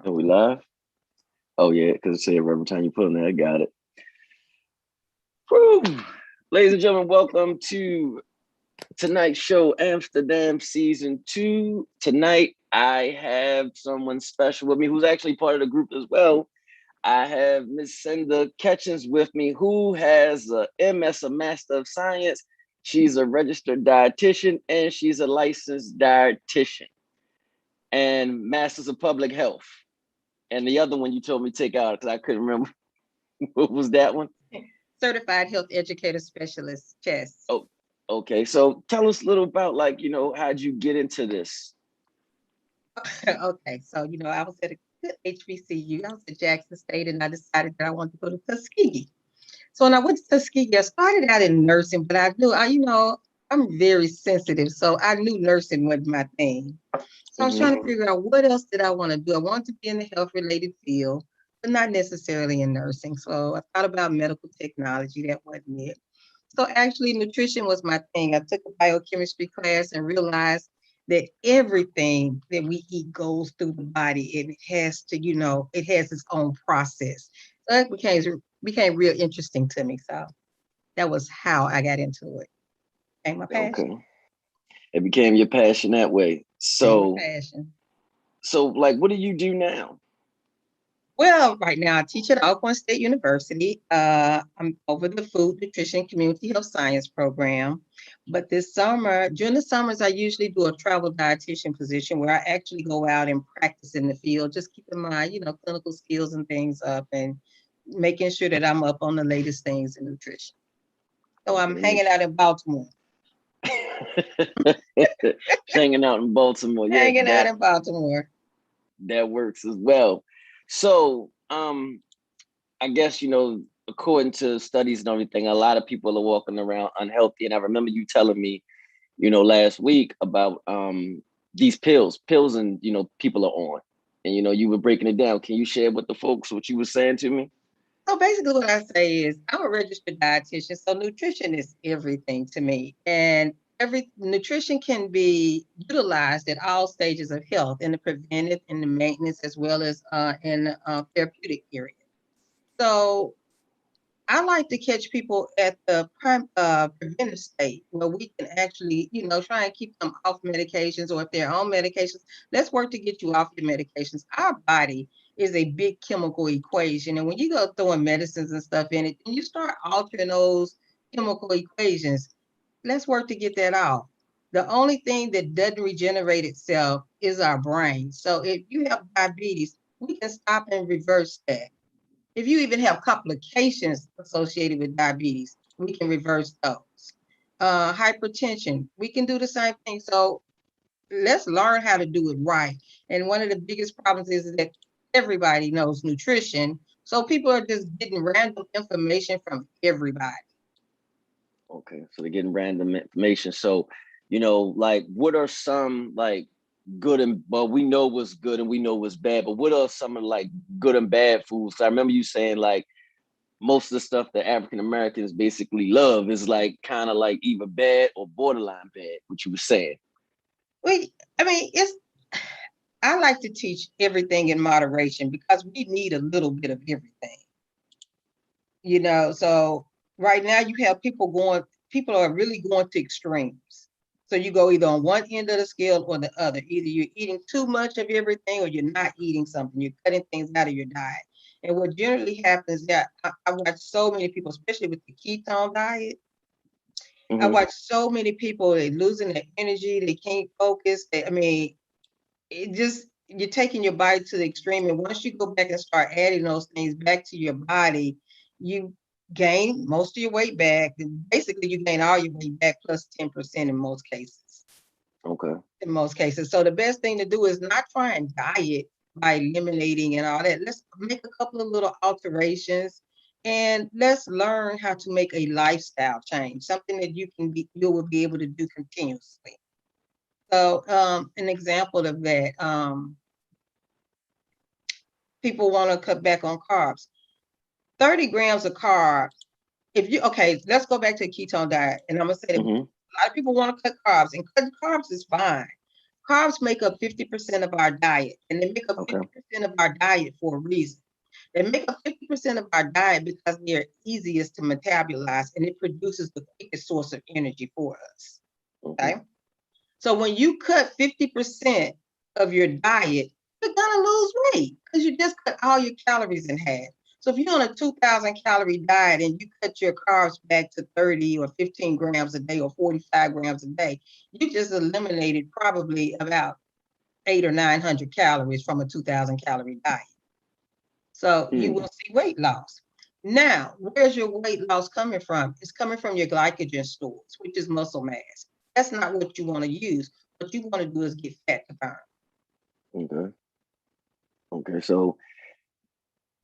Are we live? Oh yeah, because it said every time you put on there, I got it. Woo! Ladies and gentlemen, welcome to tonight's show, Amsterdam Season 2. Tonight, I have someone special with me who's actually part of the group as well. I have Miss Cinda Catchings with me, who has a MS, a Master of Science. She's a registered dietitian and she's a licensed dietitian and Masters of Public Health. And the other one you told me to take out because I couldn't remember. What was that one? Certified Health Educator Specialist, CHES. Oh, okay. So tell us a little about how'd you get into this? Okay, so I was at a good HBCU. I was at Jackson State, and I decided that I wanted to go to Tuskegee. So when I went to Tuskegee, I started out in nursing, but I knew I'm very sensitive, so I knew nursing wasn't my thing. So I was trying to figure out what else did I want to do. I wanted to be in the health related field, but not necessarily in nursing. So I thought about medical technology. That wasn't it. So actually, nutrition was my thing. I took a biochemistry class and realized that everything that we eat goes through the body. It has to, it has its own process. So that became real interesting to me. So that was how I got into it. Became my passion. Okay. It became your passion that way. Became my So, passion. what do you do now? Well, right now I teach at Alcorn State University. I'm over the Food Nutrition Community Health Science program. But this summer, during the summers, I usually do a travel dietitian position where I actually go out and practice in the field, just keeping my, clinical skills and things up and making sure that I'm up on the latest things in nutrition. So I'm Okay. hanging out in Baltimore. Hanging out in Baltimore. Yeah, Hanging out that in Baltimore. that works as well. So, I guess according to studies and everything, a lot of people are walking around unhealthy. And I remember you telling me, last week about these pills, and people are on, and you were breaking it down. Can you share with the folks what you were saying to me? So basically, what I say is, I'm a registered dietitian, so nutrition is everything to me, and every nutrition can be utilized at all stages of health, in the preventive, in the maintenance, as well as in therapeutic area. So I like to catch people at the preventive state where we can actually, try and keep them off medications, or if they're on medications, let's work to get you off your medications. Our body is a big chemical equation. And when you go throwing medicines and stuff in it, and you start altering those chemical equations, let's work to get that off. The only thing that doesn't regenerate itself is our brain. So if you have diabetes, we can stop and reverse that. If you even have complications associated with diabetes, we can reverse those. Hypertension, we can do the same thing. So let's learn how to do it right. And one of the biggest problems is that everybody knows nutrition. So people are just getting random information from everybody. Okay, so they're getting random information. So, what are some good and well, we know what's good and we know what's bad, but what are some of good and bad foods? So I remember you saying most of the stuff that African Americans basically love is kind of either bad or borderline bad, what you were saying. I mean, I like to teach everything in moderation because we need a little bit of everything. So right now you have people are really going to extremes. So you go either on one end of the scale or the other. Either you're eating too much of everything or you're not eating something. You're cutting things out of your diet. And what generally happens is that I watch so many people, especially with the ketone diet. I watch so many people, they losing their energy, they can't focus. It just, you're taking your body to the extreme. And once you go back and start adding those things back to your body, you gain most of your weight back. Basically, you gain all your weight back plus 10% in most cases. Okay. In most cases. So the best thing to do is not try and diet by eliminating and all that. Let's make a couple of little alterations and let's learn how to make a lifestyle change, something that you will be able to do continuously. So an example of that, people want to cut back on carbs. 30 grams of carbs. Let's go back to the ketone diet. And I'm gonna say that a lot of people want to cut carbs, and cutting carbs is fine. Carbs make up 50% of our diet, and they make up Okay. 50% of our diet for a reason. They make up 50% of our diet because they're easiest to metabolize and it produces the quickest source of energy for us. Okay. So when you cut 50% of your diet, you're gonna lose weight because you just cut all your calories in half. So if you're on a 2,000 calorie diet and you cut your carbs back to 30 or 15 grams a day or 45 grams a day, you just eliminated probably about 800 or 900 calories from a 2,000 calorie diet. So you will see weight loss. Now, where's your weight loss coming from? It's coming from your glycogen stores, which is muscle mass. That's not what you want to use. What you want to do is get fat to burn. Okay. Okay. So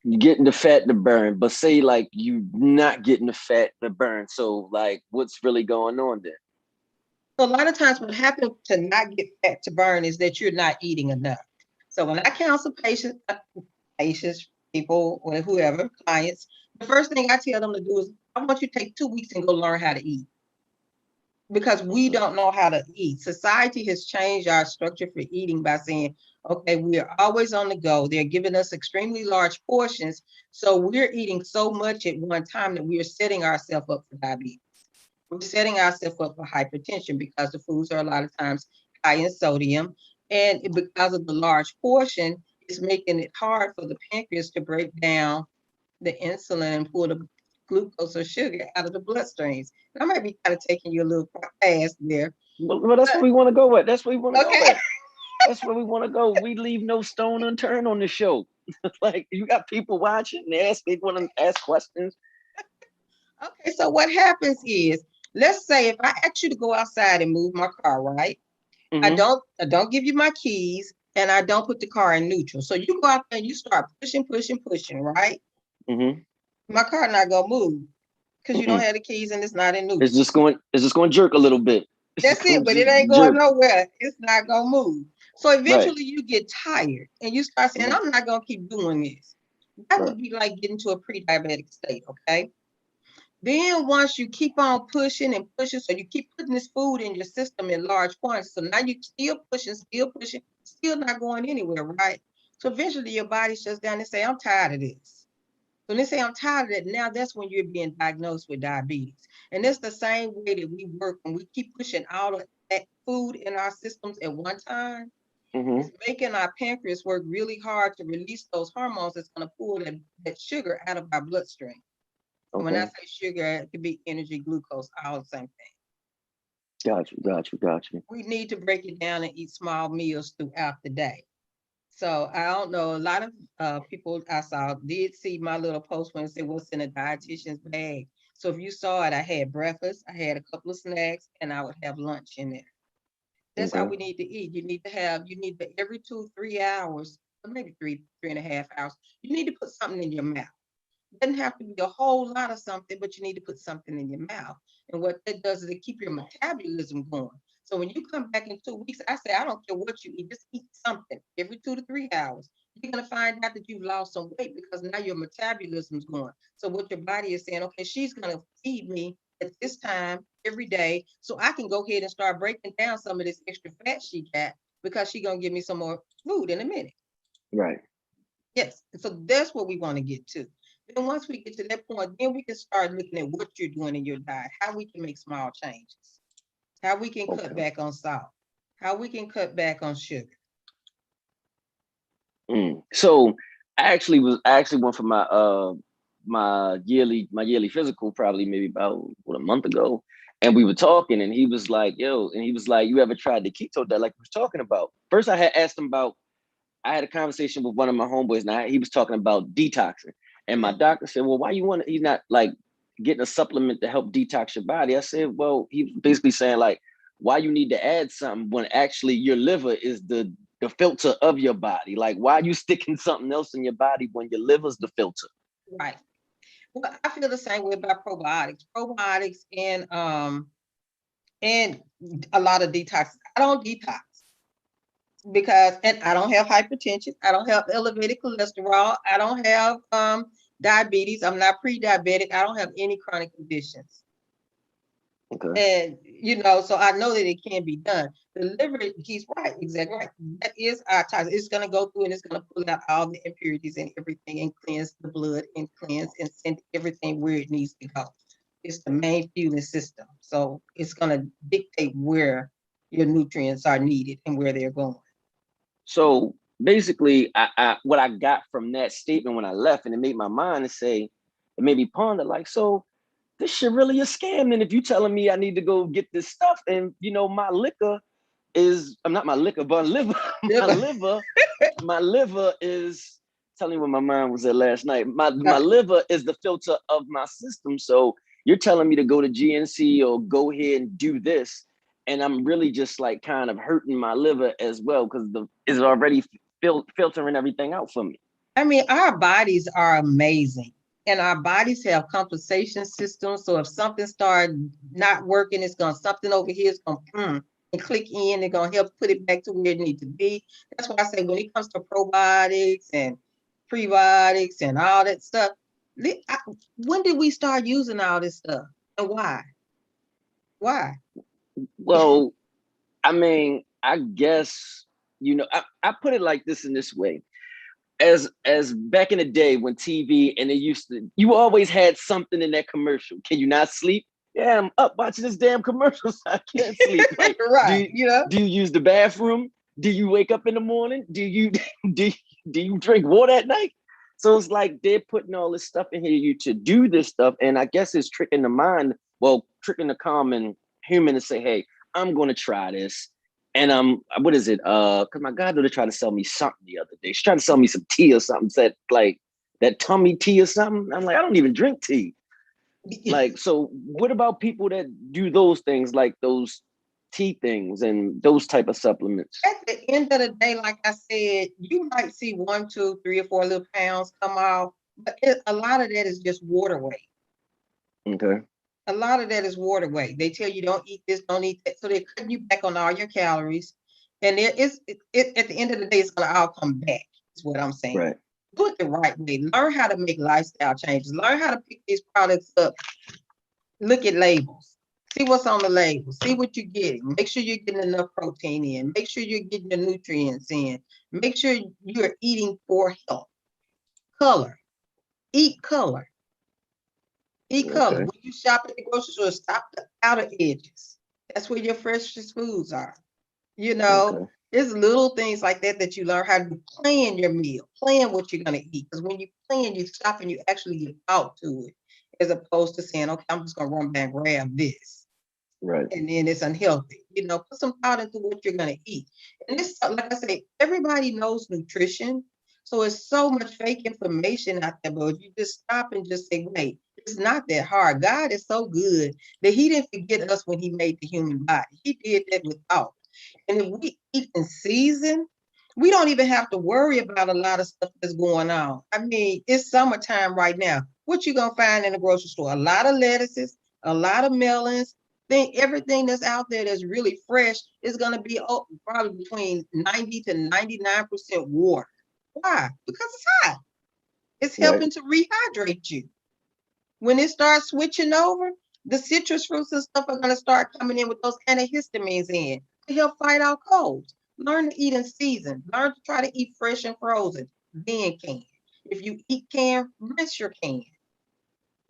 you're getting the fat to burn, but say like you not getting the fat to burn. So like what's really going on there? So a lot of times what happens to not get fat to burn is that you're not eating enough. So when I counsel patients, people, or whoever, clients, the first thing I tell them to do is I want you to take 2 weeks and go learn how to eat. Because we don't know how to eat. Society has changed our structure for eating by saying, okay, we're always on the go. They're giving us extremely large portions. So we're eating so much at one time that we are setting ourselves up for diabetes. We're setting ourselves up for hypertension because the foods are a lot of times high in sodium. And because of the large portion, it's making it hard for the pancreas to break down the insulin and pull the glucose or sugar out of the bloodstreams. And I might be kind of taking you a little fast there. But that's where we want to go at. That's where we want to go Okay. at. That's where we want to go. We leave no stone unturned on the show. Like you got people watching, they want to ask questions. Okay, so what happens is, let's say if I ask you to go outside and move my car, right? I don't give you my keys and I don't put the car in neutral. So you go out there and you start pushing, right? My car not gonna move because you don't have the keys and it's not in neutral. It's just going to jerk a little bit. That's it, but it ain't going nowhere. It's not gonna move. So eventually you get tired and you start saying, I'm not gonna keep doing this. That would be like getting to a pre-diabetic state, okay? Then once you keep on pushing and pushing, so you keep putting this food in your system in large quantities. So now you're still pushing, still not going anywhere, right? So eventually your body shuts down and say, I'm tired of this. So when they say I'm tired of it, now that's when you're being diagnosed with diabetes. And it's the same way that we work when we keep pushing all of that food in our systems at one time. It's making our pancreas work really hard to release those hormones that's going to pull that sugar out of our bloodstream. When I say sugar, it could be energy, glucose, all the same thing. Got you. We need to break it down and eat small meals throughout the day. So I don't know, a lot of people I saw did see my little post when it said what's in a dietitian's bag. So if you saw it, I had breakfast, I had a couple of snacks, and I would have lunch in there. That's how we need to eat. You need to every 2-3 hours, or maybe 3.5 hours, you need to put something in your mouth. It doesn't have to be a whole lot of something, but you need to put something in your mouth. And what that does is it keep your metabolism going. So when you come back in 2 weeks, I say, I don't care what you eat, just eat something every 2 to 3 hours. You're going to find out that you've lost some weight because now your metabolism's going. So what your body is saying, okay, she's going to feed me at this time every day so I can go ahead and start breaking down some of this extra fat she got because she's going to give me some more food in a minute. Right. Yes. So that's what we want to get to. Then once we get to that point, then we can start looking at what you're doing in your diet, how we can make small changes, how we can cut back on salt, how we can cut back on sugar. So I actually went for my yearly physical probably maybe about a month ago, and we were talking, and he was like, you ever tried the keto diet like we was talking about? First, I had asked him about. I had a conversation with one of my homeboys, and he was talking about detoxing, and my doctor said, well, why you want to? He's not like getting a supplement to help detox your body. I said, well, he basically saying like, why you need to add something when actually your liver is the filter of your body? Like, why are you sticking something else in your body when your liver's the filter? Right. Well, I feel the same way about probiotics. Probiotics and a lot of detox. I don't detox because I don't have hypertension. I don't have elevated cholesterol. I don't have diabetes. I'm not pre-diabetic. I don't have any chronic conditions. Okay. And so I know that it can be done. The liver, he's right, exactly right. That is our toxin. It's gonna go through and it's gonna pull out all the impurities and everything and cleanse the blood and cleanse and send everything where it needs to go. It's the main fueling system. So it's gonna dictate where your nutrients are needed and where they're going. So basically, I what I got from that statement when I left, and it made my mind say, it made me ponder, like, so this shit really a scam. And if you telling me I need to go get this stuff, and my liquor is, I'm not my liquor, but liver, my liver is telling me what my mind was at last night. My liver is the filter of my system. So you're telling me to go to GNC or go here and do this, and I'm really just like kind of hurting my liver as well because is already filtering everything out for me. I mean, our bodies are amazing, and our bodies have compensation systems. So if something starts not working, it's gonna something over here is gonna and click in. They're gonna help put it back to where it needs to be. That's why I say when it comes to probiotics and prebiotics and all that stuff, when did we start using all this stuff and why? Why? Well, I mean, I guess I put it like this in this way. As back in the day when TV and it used to, you always had something in that commercial. Can you not sleep? Yeah, I'm up watching this damn commercial, so I can't sleep. Like, Right? do you use the bathroom? Do you wake up in the morning? Do you do do you drink water at night? So it's like they're putting all this stuff in here you to do this stuff, and I guess it's tricking the mind, well, tricking the common human to say, hey, I'm going to try this. And what is it? Because my goddaughter tried to sell me something the other day. She tried to sell me some tea or something. Said like that tummy tea or something. I'm like, I don't even drink tea. Like, so what about people that do those things, like those tea things and those type of supplements? At the end of the day, like I said, you might see 1, 2, 3, or 4 little pounds come off, but a lot of that is just water weight. Okay. A lot of that is water weight. They tell you don't eat this, don't eat that, so they're cutting you back on all your calories. And at the end of the day, it's gonna all come back. Is what I'm saying. Right. Do it the right way. Learn how to make lifestyle changes. Learn how to pick these products up. Look at labels. See what's on the label. See what you're getting. Make sure you're getting enough protein in. Make sure you're getting the nutrients in. Make sure you're eating for health. Color. Eat color. Eat color. Okay. When you shop at the grocery store, stop the outer edges. That's where your freshest foods are. You know, Okay. there's little things like that that you learn how to plan your meal, plan what you're going to eat. Because when you plan, you stop and you actually get out to it, as opposed to saying, okay, I'm just going to run back and grab this. Right. And then it's unhealthy. Put some thought into what you're going to eat. And this, like I say, everybody knows nutrition. So it's so much fake information out there. But if you just stop and just say, wait, it's not that hard. God is so good that He didn't forget us when He made the human body. He did that with thought. And if we eat in season, we don't even have to worry about a lot of stuff that's going on. I mean, it's summertime right now. What you gonna find in the grocery store? A lot of lettuces, a lot of melons. Everything that's out there that's really fresh is gonna be probably between 90 to 99% water. Why? Because it's hot. It's Right. helping to rehydrate you. When it starts switching over, the citrus fruits and stuff are going to start coming in with those antihistamines in to help fight out colds. Learn to eat in season. Learn to try to eat fresh and frozen. Then can. If you eat canned, rinse your can.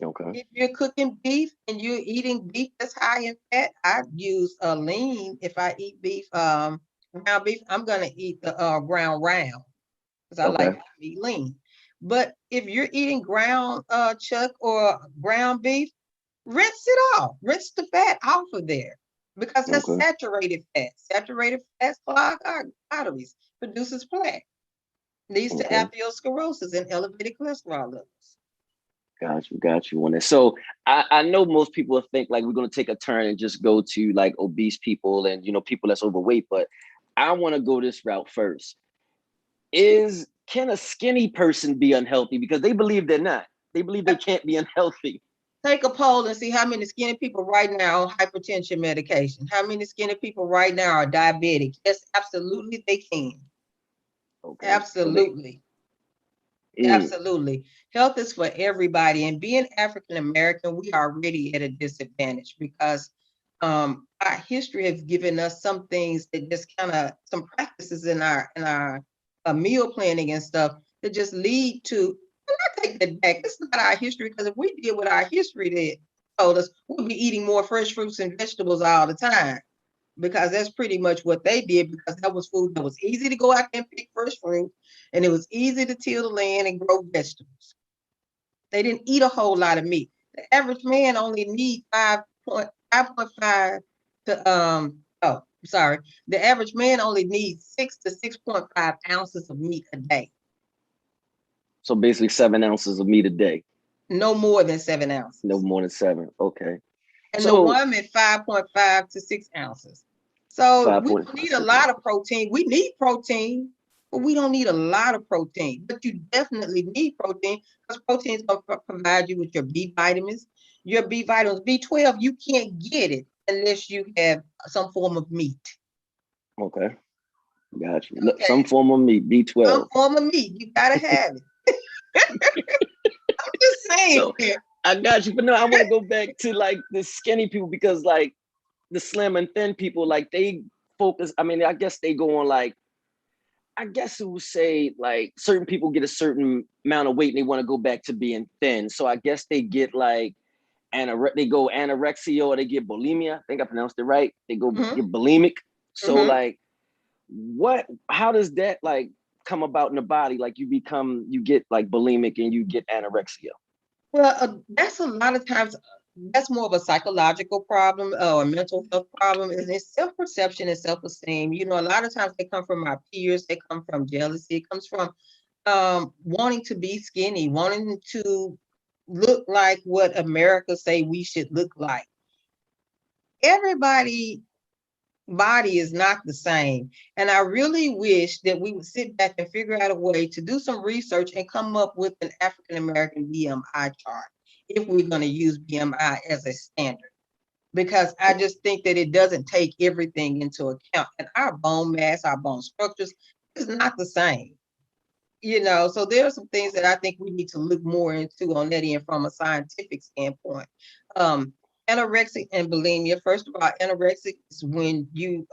Okay. If you're cooking beef and you're eating beef that's high in fat, I use a lean. If I eat beef, ground beef, I'm gonna eat the ground round because I like Okay. to eat lean. But if you're eating ground chuck or ground beef, rinse it off. Rinse the fat off of there because that's Okay. saturated fat. Saturated fats clog our arteries, produces plaque, leads to Okay. atherosclerosis and elevated cholesterol levels. Got you on it. So I know most people think like we're gonna take a turn and just go to like obese people and people that's overweight, but I want to go this route first. Can a skinny person be unhealthy? Because they believe they're not. They believe they can't be unhealthy. Take a poll and see how many skinny people right now on hypertension medication. How many skinny people right now are diabetic? Yes, absolutely they can. Okay. So they Absolutely. Absolutely. Health is for everybody. And being African American, we are already at a disadvantage because our history has given us some things that just kind of some practices in our meal planning and stuff that just lead to. And I take that back. It's not our history, because if we did what our history did told us, we'd be eating more fresh fruits and vegetables all the time, because that's pretty much what they did, because that was food that was easy to go out there and pick fresh fruit, and it was easy to till the land and grow vegetables. They didn't eat a whole lot of meat. The average man only needs 5.5 to the average man only needs 6 to 6.5 ounces of meat a day. So basically 7 ounces of meat a day. No more than 7 ounces. No more than 7. Okay. And so, the woman 5.5 to 6 ounces. So we don't need a lot of protein. We need protein, but we don't need a lot of protein. But you definitely need protein, because protein is going to provide you with your B vitamins. Your B vitamins, B12, you can't get it unless you have some form of meat. Okay. Got you. Okay. Some form of meat, B12. Some form of meat. You got to have it. I'm just saying. So, I got you. But no, I want to go back to like the skinny people, because like the slim and thin people, like they focus. I mean, I guess they go on like, I guess it would say like certain people get a certain amount of weight and they want to go back to being thin. So I guess they get like they go anorexia, or they get bulimia. I think I pronounced it right. They go get bulimic. So like, how does that like come about in the body? Like you get like bulimic and you get anorexia. Well, that's a lot of times, that's more of a psychological problem or a mental health problem. And it's self-perception and self-esteem. You know, a lot of times they come from our peers, they come from jealousy, it comes from wanting to be skinny, wanting to look like what America say we should look like. Everybody body is not the same. And I really wish that we would sit back and figure out a way to do some research and come up with an African American BMI chart, if we're going to use BMI as a standard. Because I just think that it doesn't take everything into account. And our bone mass, our bone structures is not the same. You know, so there are some things that I think we need to look more into on that end from a scientific standpoint. Anorexia and bulimia. First of all, anorexic is when you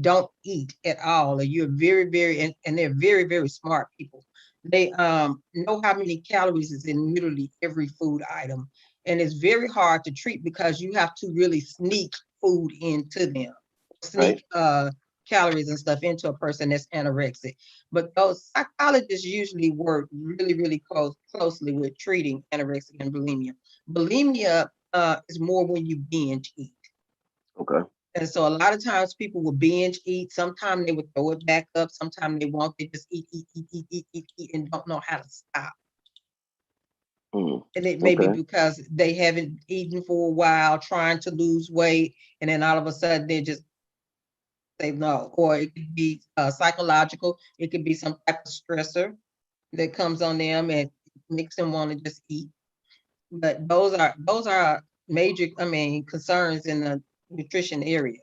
don't eat at all, or you're very, very, and they're very, very smart people. They know how many calories is in literally every food item, and it's very hard to treat because you have to really sneak food into them, sneak calories and stuff into a person that's anorexic. But those psychologists usually work really, really closely with treating anorexia and bulimia. Bulimia is more when you binge eat. Okay. And so a lot of times people will binge eat. Sometimes they would throw it back up. Sometimes they won't. They just eat, and don't know how to stop. And it may be because they haven't eaten for a while, trying to lose weight, and then all of a sudden they just say no. Or it could be psychological. It could be some type of stressor that comes on them and makes them want to just eat. But those are major, concerns in the nutrition area.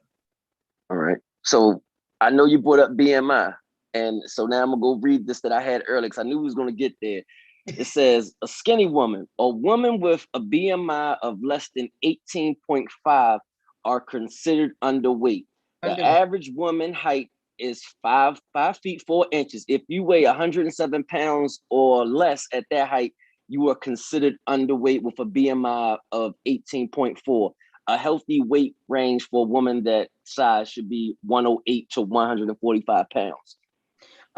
All right. So I know you brought up BMI, and so now I'm gonna go read this that I had earlier, because I knew we was gonna get there. It says a skinny woman, a woman with a BMI of less than 18.5 are considered underweight. The average woman height is 5 feet 4 inches. If you weigh 107 pounds or less at that height, you are considered underweight with a BMI of 18.4. A healthy weight range for a woman that size should be 108 to 145 pounds.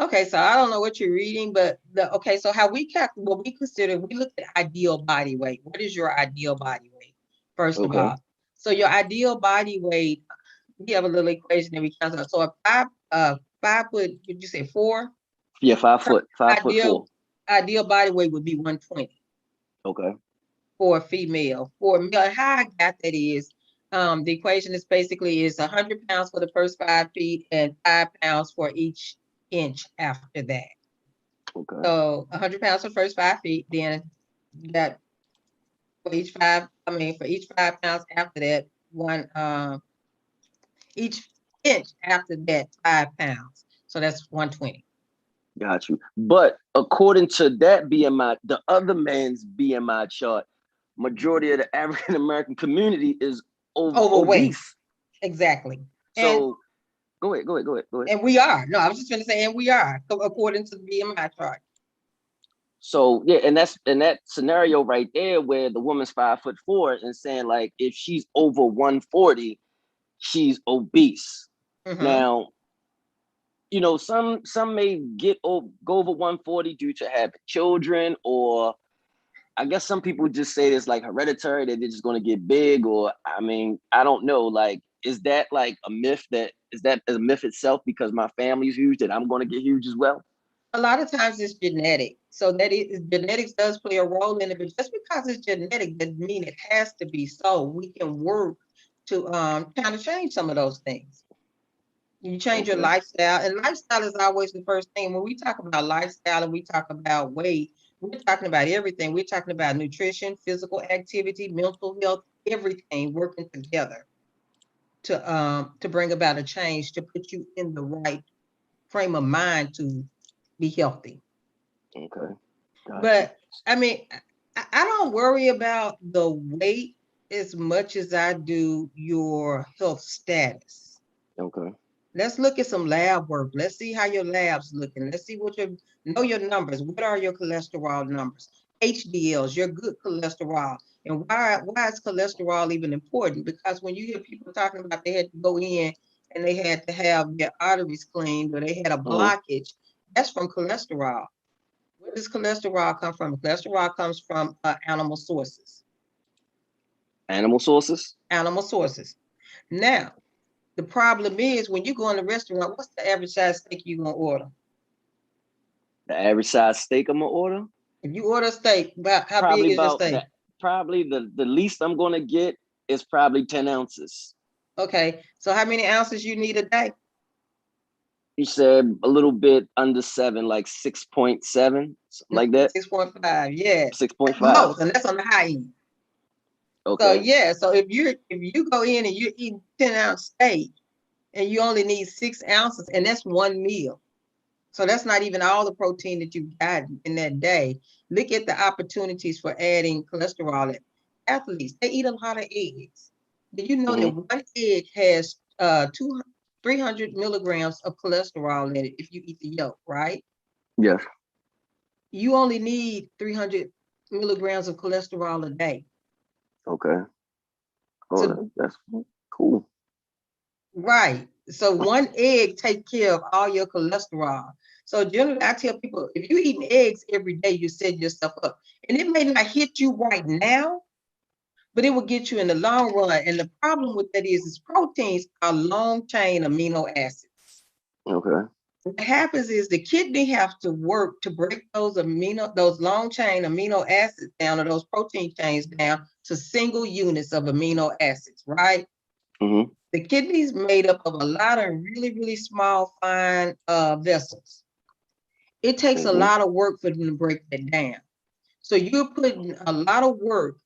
Okay, so I don't know what you're reading, but so how we we look at ideal body weight. What is your ideal body weight? First of all. So your ideal body weight, we have a little equation that we count out. So a 5 foot, did you say 4? Yeah, 5 foot 4. Ideal body weight would be 120. Okay. For a female. For a male, how I got that is the equation is basically 100 pounds for the first 5 feet and 5 pounds for each inch after that. Okay. So 100 pounds for the first 5 feet, then that for each 5 pounds after that, each inch after that, 5 pounds. So that's 120. Got you. But according to that BMI, the other man's BMI chart, majority of the African American community is overweight. obese. Exactly. And So go ahead. and we are. No, I was just going to say, and we are, according to the BMI chart. So yeah, and that's in that scenario right there where the woman's 5'4" and saying like if she's over 140, she's obese. Now, you know, some may go over 140 due to having children, or I guess some people just say it's like hereditary that they're just going to get big, or I mean, I don't know. Like, is that like a myth? Is that a myth itself because my family's huge that I'm going to get huge as well? A lot of times it's genetic. So genetics does play a role in it, but just because it's genetic doesn't mean it has to be so. We can work to kind of change some of those things. You change your lifestyle, and lifestyle is always the first thing. When we talk about lifestyle and we talk about weight, we're talking about everything. We're talking about nutrition, physical activity, mental health, everything working together to bring about a change, to put you in the right frame of mind to be healthy. Okay. Gotcha. But I mean, I don't worry about the weight as much as I do your health status. Okay. Let's look at some lab work. Let's see how your lab's looking. Let's see know your numbers. What are your cholesterol numbers? HDLs, your good cholesterol. And why is cholesterol even important? Because when you hear people talking about they had to go in and they had to have their arteries cleaned or they had a blockage, that's from cholesterol. Where does cholesterol come from? Cholesterol comes from animal sources. Animal sources? Animal sources. Now, the problem is when you go in a restaurant, what's the average size steak you're going to order? The average size steak I'm going to order? If you order a steak, how big is your steak? Probably the least I'm going to get is probably 10 ounces. Okay. So how many ounces you need a day? You said a little bit under 7, like 6.7, like that? 6.5, yeah. 6.5. And that's on the high end. Okay. So yeah, so if you go in and you're eating 10-ounce steak and you only need 6 ounces, and that's one meal. So that's not even all the protein that you got in that day. Look at the opportunities for adding cholesterol. Athletes, they eat a lot of eggs. Did you know that one egg has 300 milligrams of cholesterol in it if you eat the yolk, right? Yes. You only need 300 milligrams of cholesterol a day. Okay. Oh, that's cool. Right. So one egg takes care of all your cholesterol. So generally, I tell people, if you're eating eggs every day, you set yourself up. And it may not hit you right now, but it will get you in the long run. And the problem with that is proteins are long-chain amino acids. Okay. What happens is the kidney have to work to break those long-chain amino acids down, or those protein chains down, to single units of amino acids, right? The kidney is made up of a lot of really, really small, fine vessels. It takes a lot of work for them to break that down. So you're putting a lot of work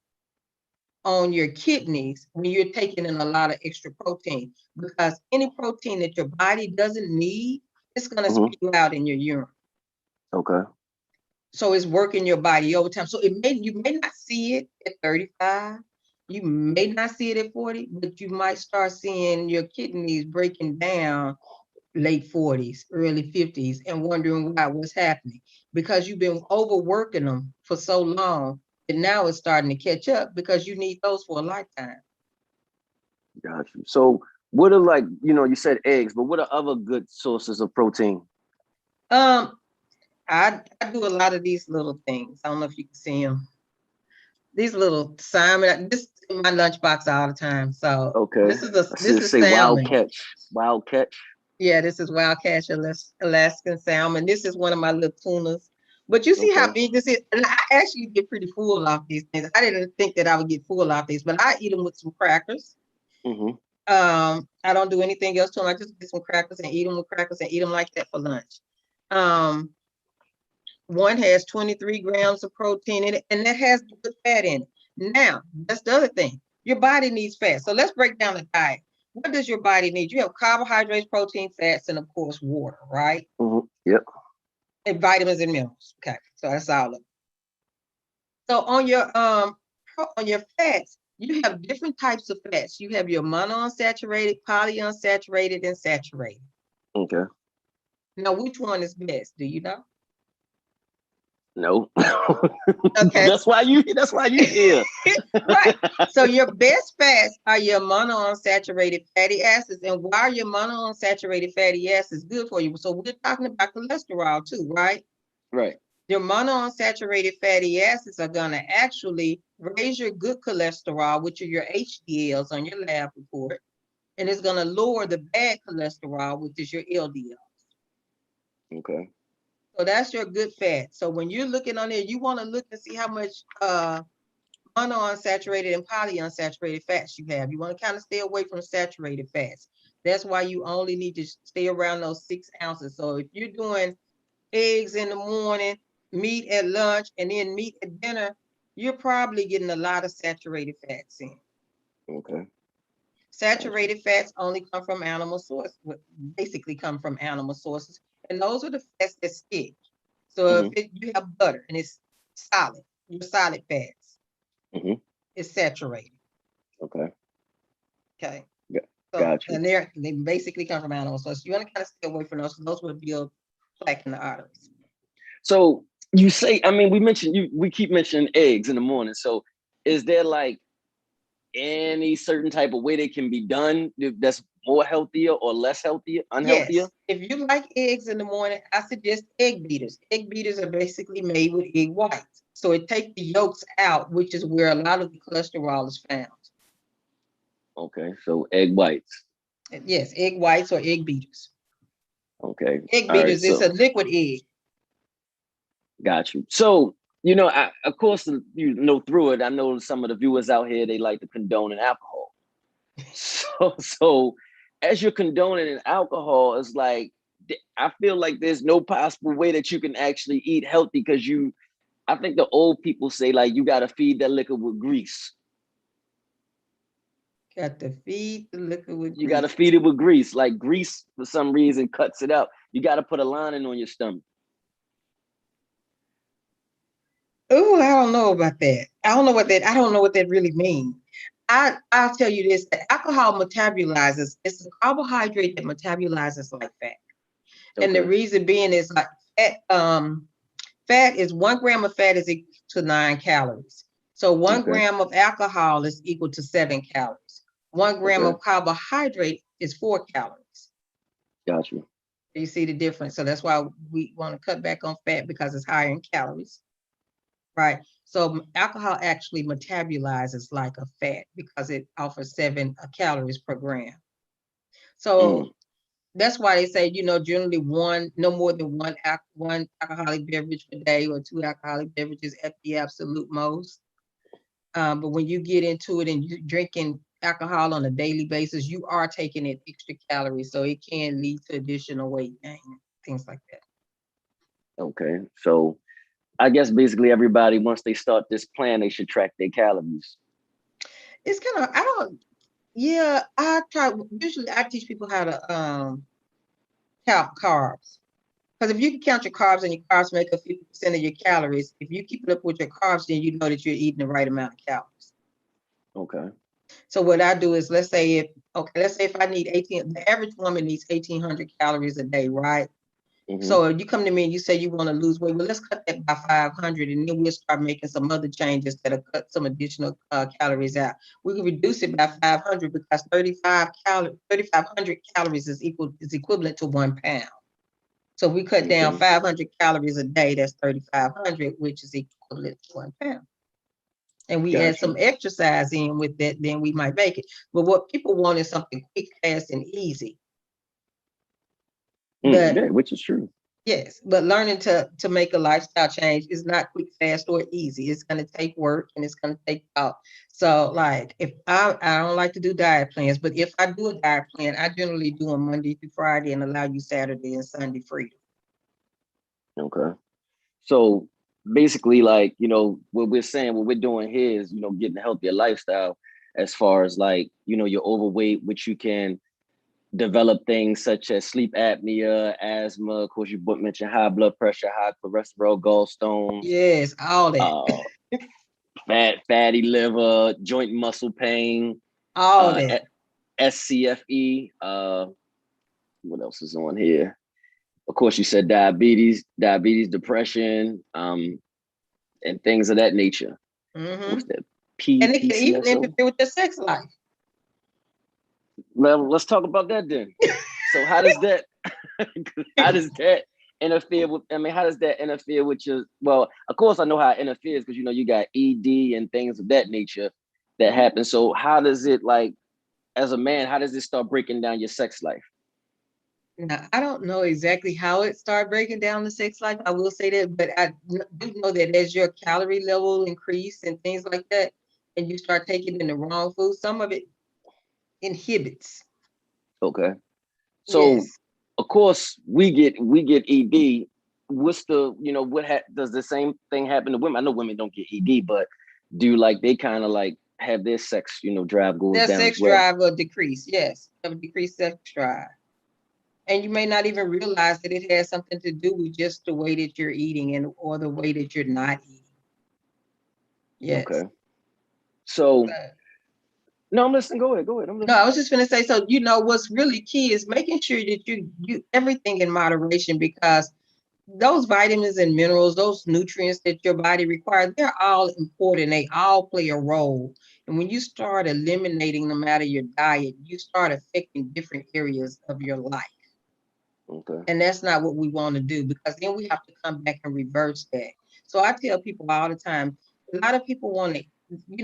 on your kidneys when you're taking in a lot of extra protein, because any protein that your body doesn't need, it's going to spew out in your urine. Okay. So it's working your body over time. So you may not see it at 35. You may not see it at 40, but you might start seeing your kidneys breaking down late 40s, early 50s, and wondering what's happening, because you've been overworking them for so long, and now it's starting to catch up because you need those for a lifetime. Got you. So what are you said eggs, but what are other good sources of protein? I do a lot of these little things. I don't know if you can see them. These little salmon, this is in my lunchbox all the time. So okay, this is salmon. Wild catch. Yeah, this is wild catch Alaskan salmon. This is one of my little tunas. But you see how big this is? And I actually get pretty full off these things. I didn't think that I would get full off these, but I eat them with some crackers. I don't do anything else to them. I just get some crackers and eat them with crackers and eat them like that for lunch. One has 23 grams of protein in it, and that has good fat in it. Now, that's the other thing. Your body needs fat. So let's break down the diet. What does your body need? You have carbohydrates, protein, fats, and of course, water, right? Yep. And vitamins and minerals. Okay, so that's all of it. So on your fats, you have different types of fats. You have your monounsaturated, polyunsaturated, and saturated. Okay. Now, which one is best? Do you know? No. Okay. That's why you here. Right. So your best fats are your monounsaturated fatty acids. And why are your monounsaturated fatty acids good for you? So we're talking about cholesterol too, right? Right. Your monounsaturated fatty acids are going to actually raise your good cholesterol, which are your HDLs on your lab report, and it's going to lower the bad cholesterol, which is your LDL. Okay. So that's your good fat. So when you're looking on there, you want to look and see how much monounsaturated and polyunsaturated fats you have. You want to kind of stay away from saturated fats. That's why you only need to stay around those 6 ounces. So if you're doing eggs in the morning, meat at lunch, and then meat at dinner, you're probably getting a lot of saturated fats in. Okay. Saturated fats only come from animal sources, basically come from animal sources, and those are the fats that stick. So if you have butter and it's solid, your solid fats, it's saturated. Okay. Okay. So, Gotcha. and they basically come from animal sources. You want to kind of stay away from those. Those would build plaque in the arteries. So you say, I mean, we keep mentioning eggs in the morning. So is there like any certain type of way they can be done that's more healthier or less healthier, unhealthier? Yes. If you like eggs in the morning, I suggest egg beaters. Egg beaters are basically made with egg whites. So it takes the yolks out, which is where a lot of the cholesterol is found. Okay. So egg whites. Yes, egg whites or egg beaters. Okay. Egg All right. beaters is So a liquid egg. got you. So, of course, through it, I know some of the viewers out here, they like to condone alcohol. So as you're condoning alcohol, it's like, I feel like there's no possible way that you can actually eat healthy because I think the old people say like, you got to feed that liquor with grease. Got to feed the liquor with You got to grease. feed it with grease. Like grease, for some reason, cuts it out. You got to put a lining on your stomach. Oh, I don't know about that. I don't know what that really means. I'll tell you this, that alcohol metabolizes, it's a carbohydrate that metabolizes like fat. Okay. And the reason being is like fat is 1 gram of fat is equal to 9 calories. So 1 gram of alcohol is equal to 7 calories. 1 gram of carbohydrate is 4 calories. Gotcha. You see the difference. So that's why we want to cut back on fat because it's higher in calories. Right. So alcohol actually metabolizes like a fat because it offers 7 calories per gram. So that's why they say, generally no more than one alcoholic beverage per day or 2 alcoholic beverages at the absolute most. But when you get into it and you're drinking alcohol on a daily basis, you are taking in extra calories. So it can lead to additional weight gain, things like that. Okay. So I guess basically everybody, once they start this plan, they should track their calories. It's kind of, usually I teach people how to count carbs. Because if you can count your carbs and your carbs make up 50% of your calories, if you keep it up with your carbs, then you know that you're eating the right amount of calories. Okay. So what I do is, let's say if I need the average woman needs 1,800 calories a day, right? So you come to me and you say you want to lose weight, well, let's cut that by 500, and then we'll start making some other changes that'll cut some additional calories out. We can reduce it by 500 because 3,500 calories is equivalent to 1 pound. So we cut down 500 calories a day, that's 3,500, which is equivalent to 1 pound. And we add some exercise in with that, then we might make it. But what people want is something quick, fast, and easy. Which is true. Yes, but learning to make a lifestyle change is not quick, fast, or easy. It's going to take work and it's going to take thought. So like, if I don't like to do diet plans, but if I do a diet plan, I generally do them Monday through Friday and allow you Saturday and Sunday freedom. Okay. So basically, like, what we're doing here is, getting a healthier lifestyle as far as like, you're overweight, which you can develop things such as sleep apnea, asthma. Of course, you mentioned high blood pressure, high cholesterol, gallstones. Yes, all that. fatty liver, joint muscle pain, All that. SCFE. What else is on here? Of course, you said diabetes, depression, and things of that nature. What's Mm-hmm. that? And it can even PCSO. interfere with your sex life. Well, let's talk about that then. So how does that how does that interfere with, I mean, how does that interfere with your, well, of course I know how it interferes because you got ED and things of that nature that happen. So how does it, like, as a man, how does it start breaking down your sex life? Now, I don't know exactly how it started breaking down the sex life. I will say that, but I do know that as your calorie level increase and things like that, and you start taking in the wrong food, some of it inhibits. Okay. So Yes. of course we get ED. What's the, does the same thing happen to women? I know women don't get ED, but do, like, they kind of like have their sex, drive goes Their down as sex well? drive will decrease. Yes. Have a decreased sex drive. And you may not even realize that it has something to do with just the way that you're eating and or the way that you're not eating. Yes. Okay. So Uh, no, I'm listening. Go ahead. Go ahead. I'm No, I listening. was just going to say, so, what's really key is making sure that you everything in moderation, because those vitamins and minerals, those nutrients that your body requires, they're all important. They all play a role. And when you start eliminating them out of your diet, you start affecting different areas of your life. Okay. And that's not what we want to do, because then we have to come back and reverse that. So I tell people all the time, a lot of people want to,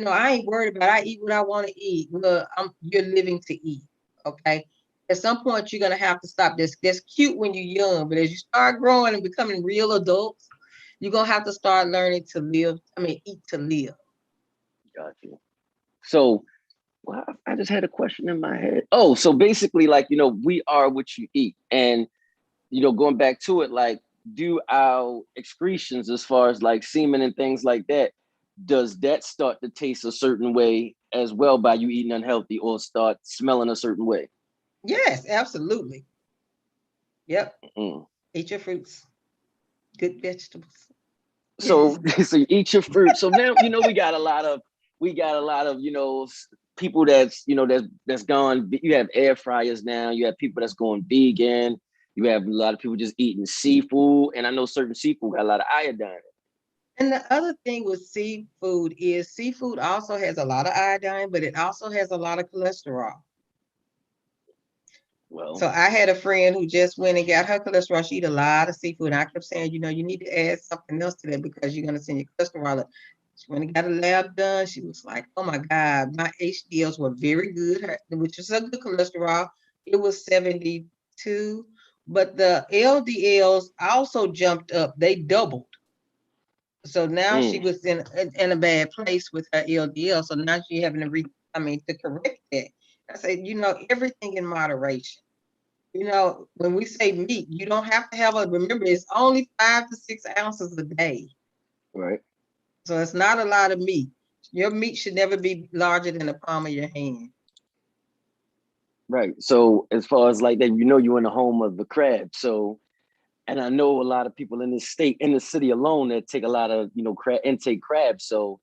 I ain't worried about, I eat what I want to eat. Well, you're living to eat. Okay. At some point, you're going to have to stop this. That's cute when you're young, but as you start growing and becoming real adults, you're going to have to start learning to live. I mean, eat to live. Got you. So, well, I just had a question in my head. Oh, so basically, like, we are what you eat. And, going back to it, like, do our excretions, as far as like semen and things like that, does that start to taste a certain way as well by you eating unhealthy, or start smelling a certain way? Yes, absolutely. Yep. Mm. Eat your fruits, good vegetables. So, so you eat your fruit. So now, we got a lot of people that's gone. You have air fryers now. You have people that's going vegan. You have a lot of people just eating seafood, and I know certain seafood got a lot of iodine. And the other thing with seafood is seafood also has a lot of iodine, but it also has a lot of cholesterol. So Well, I had a friend who just went and got her cholesterol. She eat a lot of seafood. And I kept saying, you need to add something else to that because you're going to send your cholesterol up. She went and got a lab done. She was like, oh my God, my HDLs were very good, which is a good cholesterol. It was 72, but the LDLs also jumped up. They doubled. So now she mm, was in a bad place with her LDL. So now she having to correct that. I said, everything in moderation. When we say meat, you don't have to remember, it's only 5 to 6 ounces a day. right, So it's not a lot of meat. Your meat should never be larger than the palm of your hand. right. So as far as like that, you're in the home of the crab. So, and I know a lot of people in this state, in the city alone, that take a lot of intake crabs. So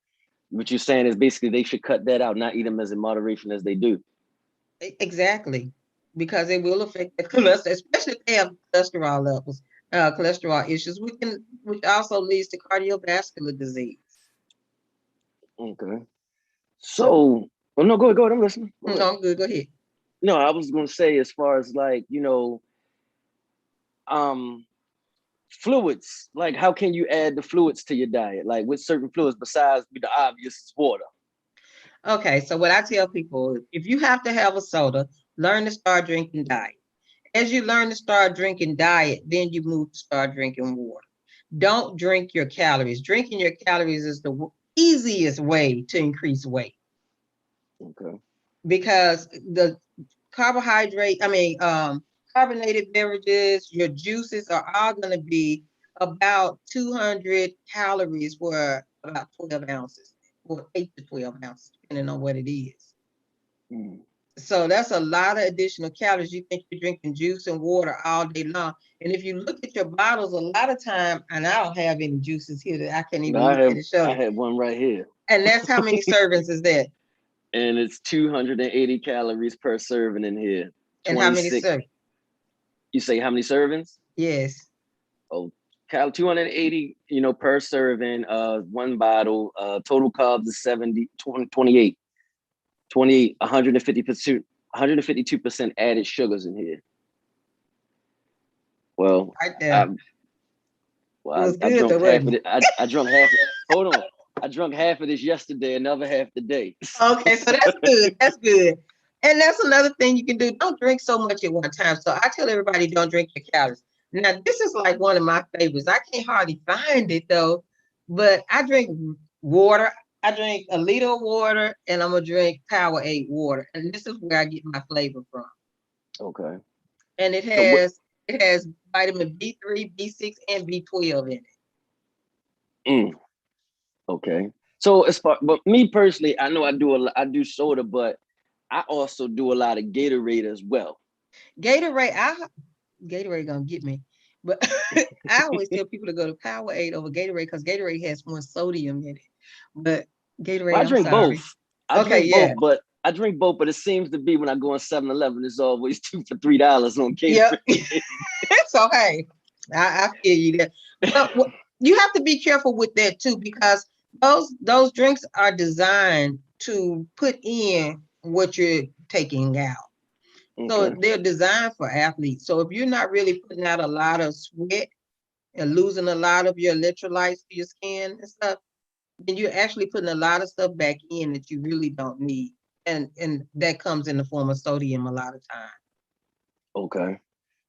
what you're saying is basically they should cut that out, not eat them as in moderation as they do. Exactly. Because it will affect the cholesterol, especially if they have cholesterol levels, cholesterol issues, which also leads to cardiovascular disease. Okay. So, So, well, no, go ahead, go ahead. I'm listening. Go no, ahead. I'm good. Go ahead. No, I was gonna say, as far as like, um, fluids. Like, how can you add the fluids to your diet? Like, with certain fluids besides the obvious is water. Okay, so what I tell people, if you have to have a soda, learn to start drinking diet. As you learn to start drinking diet, then you move to start drinking water. Don't drink your calories. Drinking your calories is the easiest way to increase weight, Okay. because the carbonated beverages, your juices are all going to be about 200 calories for about 12 ounces, or 8 to 12 ounces, depending on what it is. Mm. So that's a lot of additional calories. You think you're drinking juice and water all day long. And if you look at your bottles, a lot of time, and I don't have any juices here that I can't No, even look at it show. I have one right here. And that's how many servings is that? And it's 280 calories per serving in here. And how many 26. servings? You say how many servings? Yes. Oh, 280, per serving, one bottle, total carbs is 28, 152% added sugars in here. Well, Right there. It was I good drunk though, half wasn't of it? it. I drunk half. Hold on. I drunk half of this yesterday, another half today. Okay, so that's good. That's good. And that's another thing you can do. Don't drink so much at one time. So I tell everybody, don't drink your calories. Now, this is like one of my favorites. I can't hardly find it though, but I drink water. I drink a liter of water and I'm gonna drink Powerade water. And this is where I get my flavor from. Okay. And So what? it has vitamin B3, B6, and B12 in it. Mm, okay. So as far, but me personally, I know I do soda, but I also do a lot of Gatorade as well. Gatorade gonna get me. But I always tell people to go to Powerade over Gatorade because Gatorade has more sodium in it. But Well, Gatorade, I I'm drink both. sorry. Okay, yeah. I drink both, but it seems to be when I go on 7-Eleven, it's always 2 for $3 on Yep. Gatorade. So hey, I feel you there. But you have to be careful with that too, because those drinks are designed to put in what you're taking out. So Okay. they're designed for athletes. So if you're not really putting out a lot of sweat and losing a lot of your electrolytes to your skin and stuff, then you're actually putting a lot of stuff back in that you really don't need. And that comes in the form of sodium a lot of times. Okay.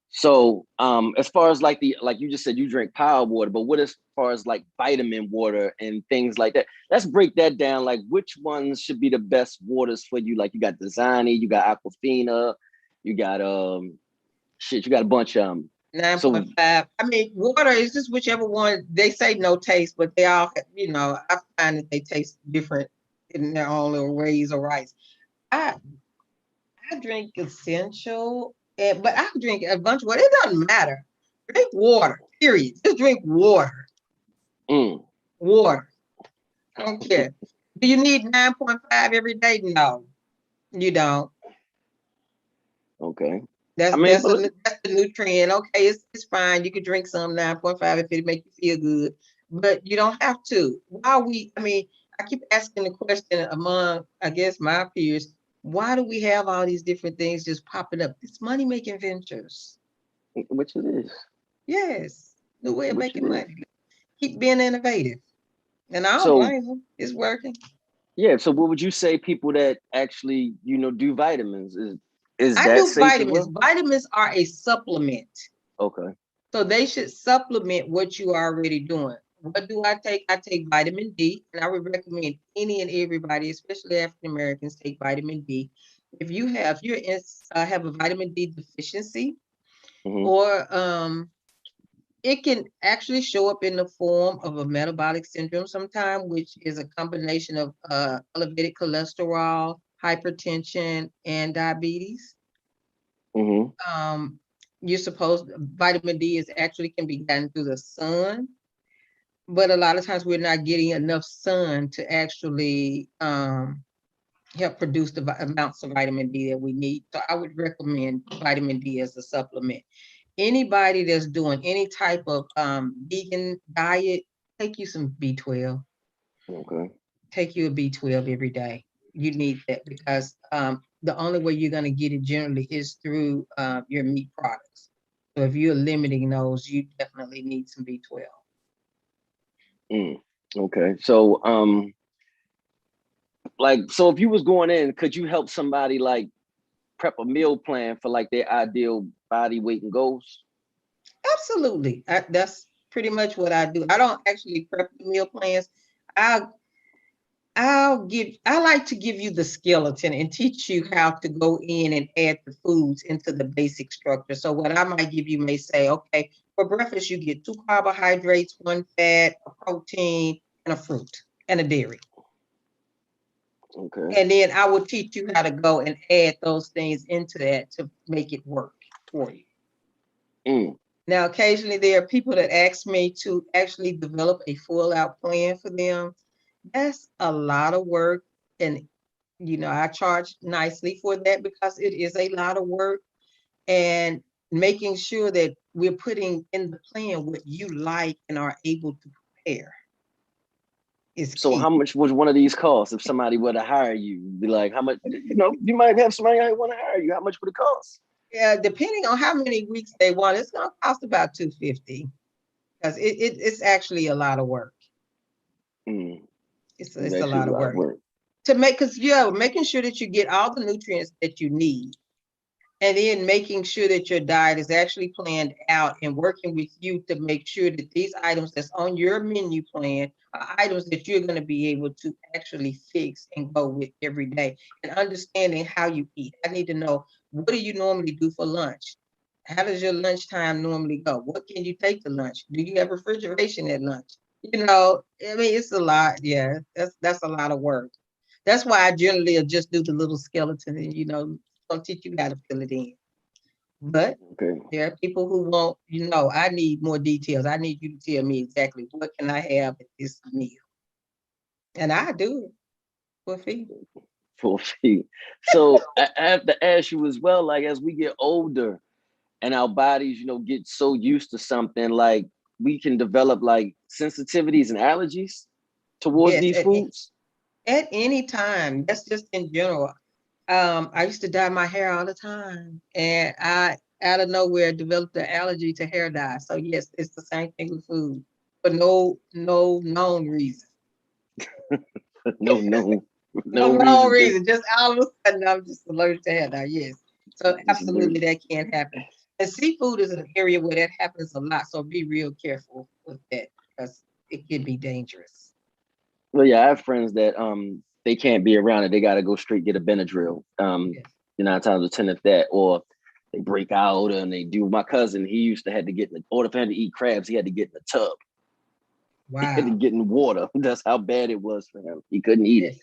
So, as far as like you just said, you drink power water, but what as far as like vitamin water and things like that? Let's break that down. Like, which ones should be the best waters for you? Like, you got Dasani, you got Aquafina, you got you got a bunch of them. So, 9.5. I mean, water is just whichever one. They say no taste, but they all, I find that they taste different in their own little ways or rights. I I drink essential, but I can drink a bunch of water. It doesn't matter. Drink water, period. Just drink water. mm, Water. I don't care. Do you need 9.5 every day? No, you don't. okay. I That's mean, that's but a that's the nutrient. Okay, it's fine. You can drink some 9.5 if it make you feel good, but you don't have to. I mean, I keep asking the question among, I guess, my peers, why do we have all these different things just popping up? It's money making ventures. which it is, Yes, the way of which it making is. money. Keep being innovative. And I don't So, blame them. It's working. yeah. So, what would you say people that actually, do vitamins is I that do safe as vitamins. well? Vitamins are a supplement. Okay. So they should supplement what you are already doing. What do I take? I take vitamin D, and I would recommend any and everybody, especially African Americans, take vitamin D. If have a vitamin D deficiency, Mm-hmm. or it can actually show up in the form of a metabolic syndrome sometime, which is a combination of elevated cholesterol, hypertension, and diabetes. Mm-hmm. You're supposed vitamin D is actually can be gotten through the sun, but a lot of times we're not getting enough sun to actually help produce the amounts of vitamin D that we need. So I would recommend vitamin D as a supplement. Anybody that's doing any type of vegan diet, take you some B12. Okay. Take you a B12 every day. You need that because the only way you're going to get it generally is through your meat products. So if you're limiting those, you definitely need some B12. Mm. Okay. So, so if you was going in, could you help somebody like prep a meal plan for like their ideal body weight and goals? Absolutely. That's pretty much what I do. I don't actually prep the meal plans. I I like to give you the skeleton and teach you how to go in and add the foods into the basic structure. So what I might give you may say, okay, for breakfast you get 2 carbohydrates, 1 fat, a protein, and a fruit and a dairy. Okay. And then I will teach you how to go and add those things into that to make it work for you. Mm. Now, occasionally there are people that ask me to actually develop a full out plan for them. That's a lot of work. And, I charge nicely for that because it is a lot of work. And making sure that we're putting in the plan what you like and are able to prepare is So key. how much would one of these cost if somebody were to hire you? Be like, how much? You might have somebody that want to hire you. How much would it cost? Yeah, depending on how many weeks they want, it's going to cost about $250 because it's actually a lot of work. Mm. It's It's a actually lot a of lot of work work. to make, because making sure that you get all the nutrients that you need, and then making sure that your diet is actually planned out and working with you to make sure that these items that's on your menu plan are items that you're going to be able to actually fix and go with every day. And understanding how you eat. I need to know, what do you normally do for lunch? How does your lunchtime normally go? What can you take to lunch? Do you have refrigeration at lunch? I mean, it's a lot. Yeah, that's a lot of work. That's why I generally just do the little skeleton and, I'll teach you how to fill it in. But Okay. there are people who won't, I need more details. I need you to tell me exactly what can I have at this meal. And I do it for free. Full feet. So I have to ask you as well, like as we get older and our bodies, get so used to something, like we can develop like sensitivities and allergies towards Yes, these foods. at any time. That's just in general. I used to dye my hair all the time, and I out of nowhere developed an allergy to hair dye. So yes, it's the same thing with food, for no known reason. No, no, No no known reason. Just reason. Just all of a sudden, I'm just allergic to hair dye. Yes. So just absolutely allergic. that can happen. And seafood is an area where that happens a lot. So be real careful with that because it can be dangerous. Well, yeah, I have friends that they can't be around it. They got to go straight get a Benadryl. Yes. 9 times out of 10 if that, or they break out and they do. My cousin, he used to had to get in the order for him to eat crabs. He had to get in the tub. He had to Wow. get in water. That's how bad it was for him. He couldn't eat it Yes.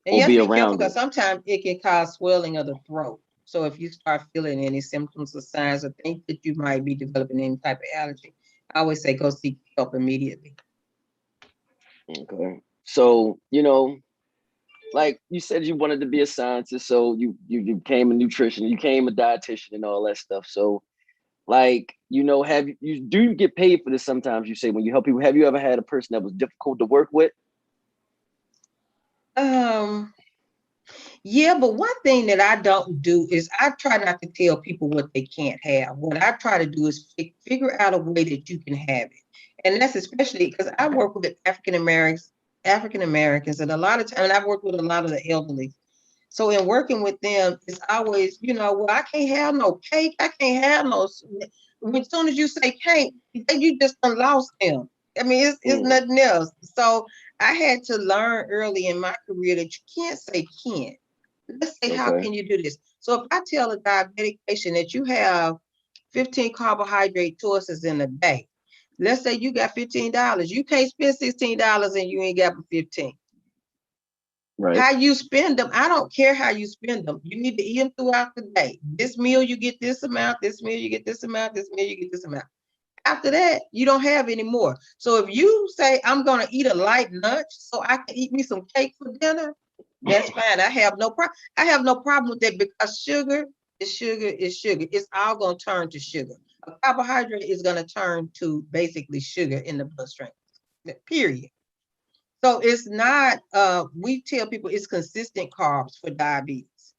And or you have be to be careful around because it. sometimes it can cause swelling of the throat. So if you start feeling any symptoms or signs or think that you might be developing any type of allergy, I always say go seek help immediately. Okay. So, like you said you wanted to be a scientist, so you became a nutrition, you became a dietitian and all that stuff. So like, have you do you get paid for this sometimes? You say when you help people, have you ever had a person that was difficult to work with? Um, Yeah, but one thing that I don't do is I try not to tell people what they can't have. What I try to do is figure out a way that you can have it. And that's especially because I work with African Americans, and a lot of times I've worked with a lot of the elderly. So in working with them, it's always, well, I can't have no cake. I can't have no. As soon as you say can't, you just done lost them. I mean, it's Mm, nothing else. So I had to learn early in my career that you can't say can't. Let's say, how okay. can you do this? So if I tell a diabetic patient that you have 15 carbohydrate choices in a day, let's say you got $15. You can't spend $16 and you ain't got but 15. Right. How you spend them, I don't care how you spend them. You need to eat them throughout the day. This meal, you get this amount. This meal, you get this amount. This meal, you get this amount. After that, you don't have any more. So if you say, I'm going to eat a light lunch so I can eat me some cake for dinner, that's fine. I have no problem with that because sugar is sugar is sugar. It's all going to turn to sugar. A carbohydrate is going to turn to basically sugar in the bloodstream. Period. So it's not, we tell people it's consistent carbs for diabetes,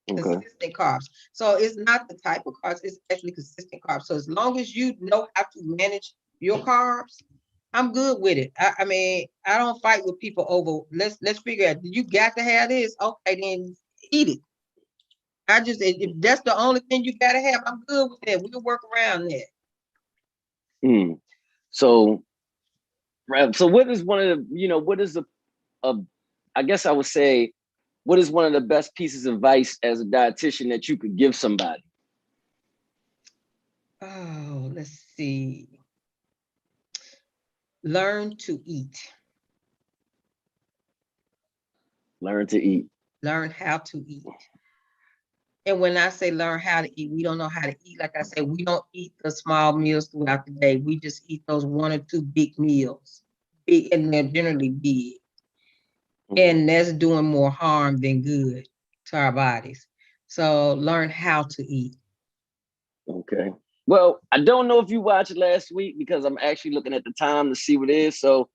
Okay. consistent carbs. So it's not the type of carbs, it's actually consistent carbs. So as long as you know how to manage your carbs, I'm good with it. I mean, I don't fight with people over, let's figure out, you got to have this. Okay, then eat it. If that's the only thing you got to have, I'm good with that. We'll work around that. Mm. So, right. So what is one of the, what is a I guess I would say, what is one of the best pieces of advice as a dietitian that you could give somebody? Oh, let's see. Learn to eat. Learn to eat. Learn how to eat. And when I say learn how to eat, we don't know how to eat. Like I said, we don't eat the small meals throughout the day. We just eat those one or two big meals. Big, and they're generally big. And that's doing more harm than good to our bodies. So learn how to eat. Okay. Well, I don't know if you watched last week because I'm actually looking at the time to see what it is. So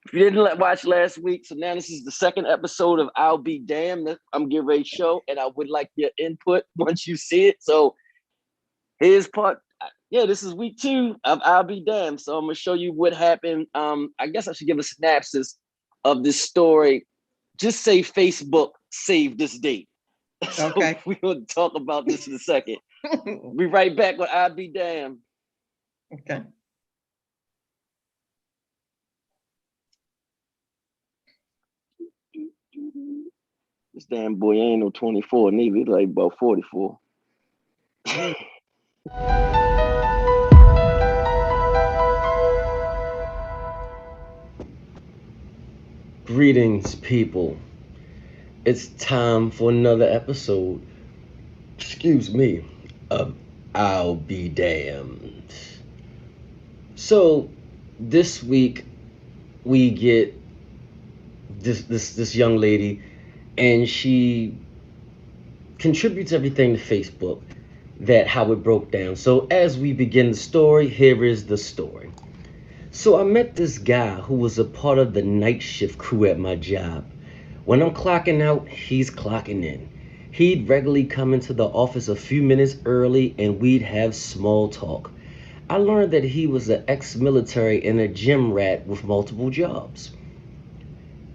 if you didn't watch last week, so now this is the second episode of I'll Be Damned. I'm getting ready to show, and I would like your input once you see it. So here's part. Yeah, this is week 2 of I'll Be Damned. So I'm gonna show you what happened. I guess I should give a synopsis of this story. Just say Facebook saved this date. So Okay. we're gonna talk about this in a second. Be right back with I'll Be Damned. Okay. This damn boy ain't no 24 neither. He's like about 44. Greetings, people. It's time for another episode. Excuse me. Of I'll Be Damned. So this week we get this young lady, and she contributes everything to Facebook, that how it broke down. So as we begin the story, here is the story. So I met this guy who was a part of the night shift crew at my job. When I'm clocking out, he's clocking in. He'd regularly come into the office a few minutes early and we'd have small talk. I learned that he was an ex-military and a gym rat with multiple jobs.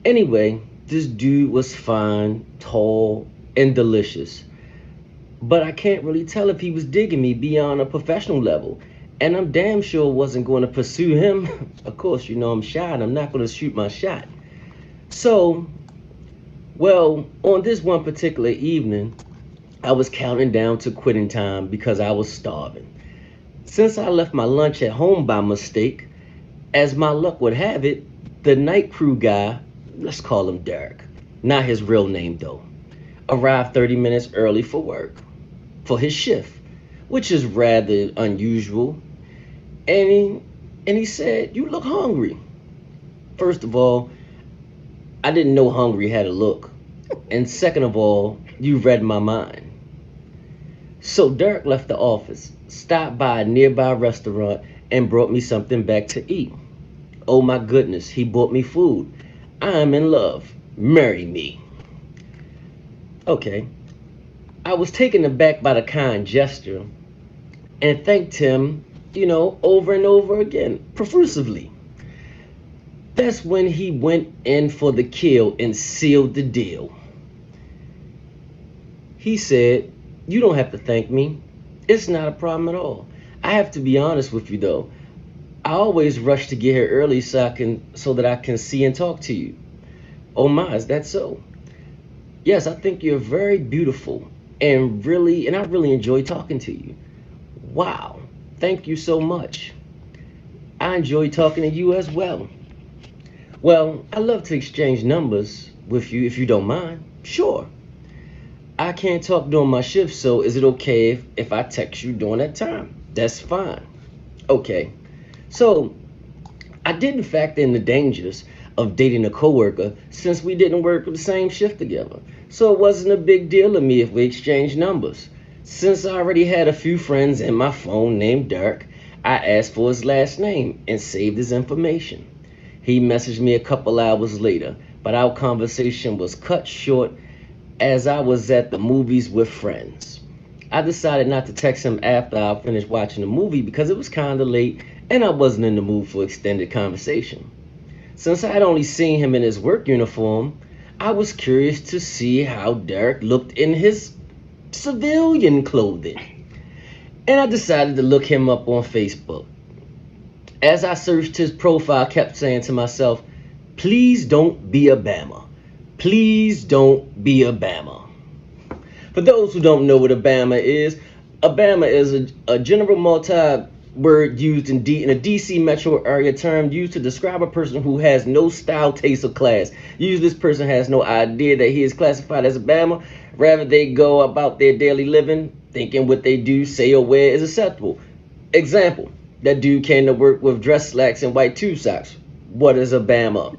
Anyway, this dude was fine, tall, and delicious. But I can't really tell if he was digging me beyond a professional level. And I'm damn sure wasn't going to pursue him. Of course, you know I'm shy and I'm not going to shoot my shot. So, well, on this one particular evening, I was counting down to quitting time because I was starving. Since I left my lunch at home by mistake, as my luck would have it, the night crew guy, let's call him Derek, not his real name though, arrived 30 minutes early for work, for his shift, which is rather unusual. And he said, "You look hungry." First of all, I didn't know hungry had a look. And second of all, you read my mind. So Derek left the office, stopped by a nearby restaurant, and brought me something back to eat. Oh my goodness, he bought me food. I'm in love. Marry me. Okay. I was taken aback by the kind gesture and thanked him, over and over again, profusively. That's when he went in for the kill and sealed the deal. He said, "You don't have to thank me. It's not a problem at all. I have to be honest with you though. I always rush to get here early so that I can see and talk to you." Oh my, is that so? Yes, I think you're very beautiful and I really enjoy talking to you. Wow, thank you so much. I enjoy talking to you as well. Well, I love to exchange numbers with you if you don't mind. Sure. I can't talk during my shift, so is it okay if I text you during that time? That's fine. Okay. So, I didn't factor in the dangers of dating a coworker since we didn't work the same shift together. So it wasn't a big deal to me if we exchanged numbers. Since I already had a few friends in my phone named Dirk, I asked for his last name and saved his information. He messaged me a couple hours later, but our conversation was cut short as I was at the movies with friends. I decided not to text him after I finished watching the movie because it was kinda late and I wasn't in the mood for extended conversation. Since I had only seen him in his work uniform, I was curious to see how Derek looked in his civilian clothing. And I decided to look him up on Facebook. As I searched his profile, I kept saying to myself, please don't be a Bama. Please don't be a Bama. For those who don't know what a Bama is a general word used in a DC metro area term used to describe a person who has no style, taste, or class. Usually, this person has no idea that he is classified as a Bama. Rather, they go about their daily living thinking what they do, say, or wear is acceptable. Example: that dude came to work with dress slacks and white tube socks. What is a Bama?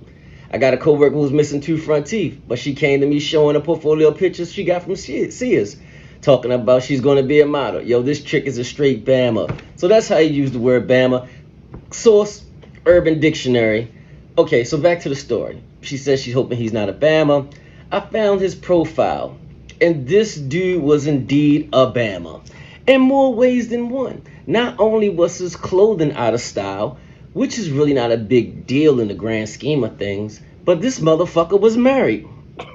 I got a coworker who's missing two front teeth, but she came to me showing a portfolio of pictures she got from Sears, talking about she's going to be a model. Yo, this chick is a straight Bama. So that's how you use the word Bama. Source, Urban Dictionary. Okay, so back to the story. She says she's hoping he's not a Bama. I found his profile, and this dude was indeed a Bama, in more ways than one. Not only was his clothing out of style, which is really not a big deal in the grand scheme of things, but this motherfucker was married.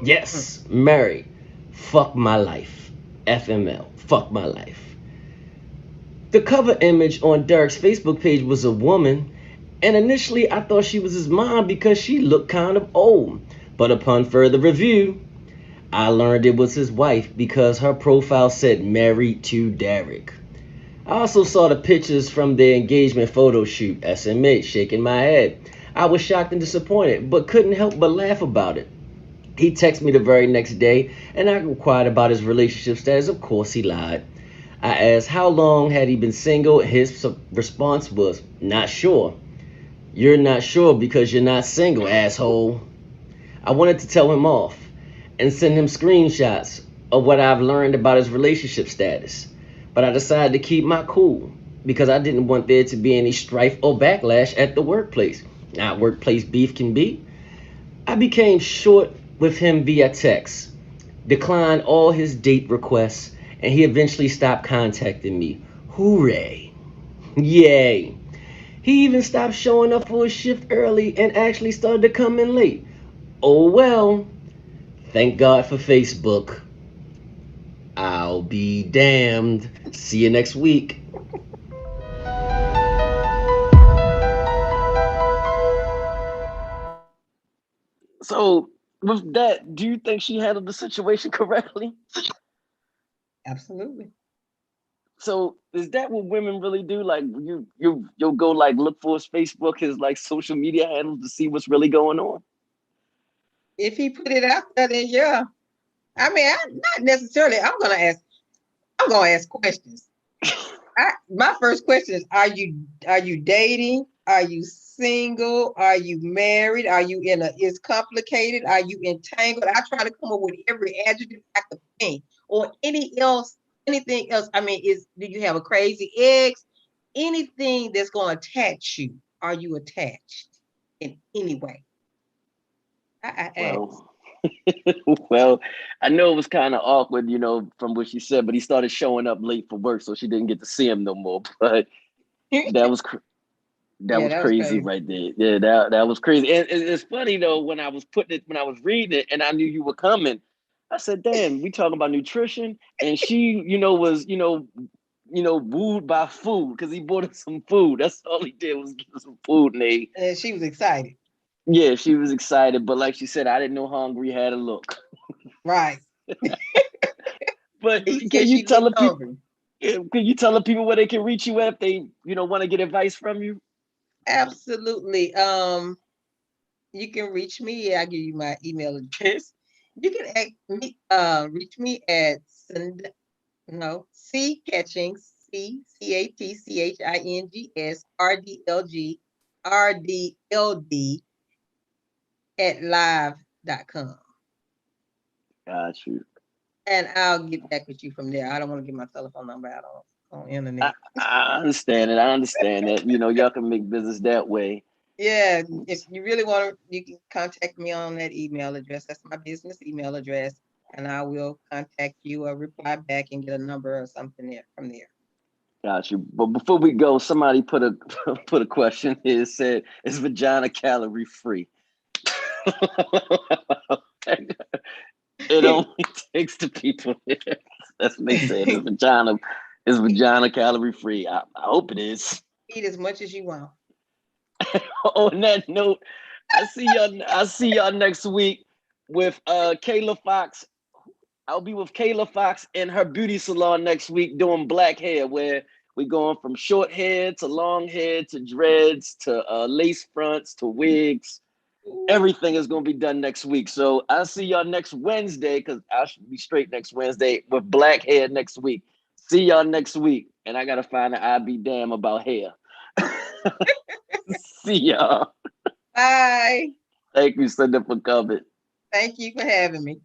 Yes, married. Fuck my life. FML. Fuck my life. The cover image on Derek's Facebook page was a woman, and initially I thought she was his mom because she looked kind of old. But upon further review, I learned it was his wife because her profile said married to Derek. I also saw the pictures from their engagement photo shoot, SMH, shaking my head. I was shocked and disappointed, but couldn't help but laugh about it. He texted me the very next day, and I inquired about his relationship status. Of course, he lied. I asked how long had he been single, and his response was, not sure. You're not sure because you're not single, asshole. I wanted to tell him off and send him screenshots of what I've learned about his relationship status. But I decided to keep my cool because I didn't want there to be any strife or backlash at the workplace. Now, workplace beef can be. I became short with him via text, declined all his date requests, and he eventually stopped contacting me. Hooray. Yay. He even stopped showing up for his shift early and actually started to come in late. Oh well. Thank God for Facebook. I'll be damned. See you next week. So, with that, do you think she handled the situation correctly? Absolutely. So, is that what women really do? Like, you'll go like look for his Facebook, his like social media handles to see what's really going on. If he put it out there, then yeah. I mean, not necessarily. I'm gonna ask questions. My first question is: Are you dating? Are you single? Are you married? Are you in a? Is complicated? Are you entangled? I try to come up with every adjective I could think, or anything else. I mean, do you have a crazy ex? Anything that's gonna attach you? Are you attached in any way? I ask. Well, well, I know it was kind of awkward, from what she said, but he started showing up late for work, so she didn't get to see him no more. But that was that Yeah, was that was crazy crazy. right there. Yeah, that was crazy. And it's funny though when I was reading it, and I knew you were coming. I said, "Damn, we talking about nutrition," and she, was wooed by food because he bought her some food. That's all he did was give her some food, and And she was excited. yeah, she was excited. But like she said, I didn't know how hungry had to look. Right. But He can said you she tell looked the people? hungry. Can you tell the people where they can reach you at if they, want to get advice from you? Absolutely. You can reach me. I'll give you my email address. You can reach me at C catching CCATCHINGS at live.com. Got you. And I'll get back with you from there. I don't want to give my telephone number out on I, internet. I understand it. I understand that. Y'all can make business that way. Yeah, if you really want to, you can contact me on that email address. That's my business email address, and I will contact you or reply back and get a number or something there from there. Got you. But before we go, somebody put a put a question here. It said, "Is vagina calorie free?" It only takes the people here. That's what they said. Is vagina calorie free? I hope it is. Eat as much as you want. On that note, I see y'all next week with Kayla Fox. I'll be with Kayla Fox in her beauty salon next week doing black hair, where We going from short hair to long hair to dreads to lace fronts to wigs. Everything is going to be done next week. So I'll see y'all next Wednesday because I should be straight next Wednesday with black hair next week. See y'all next week. And I got to find an I be damn about hair. See y'all. Bye. Thank you, Cindy, for coming. Thank you for having me.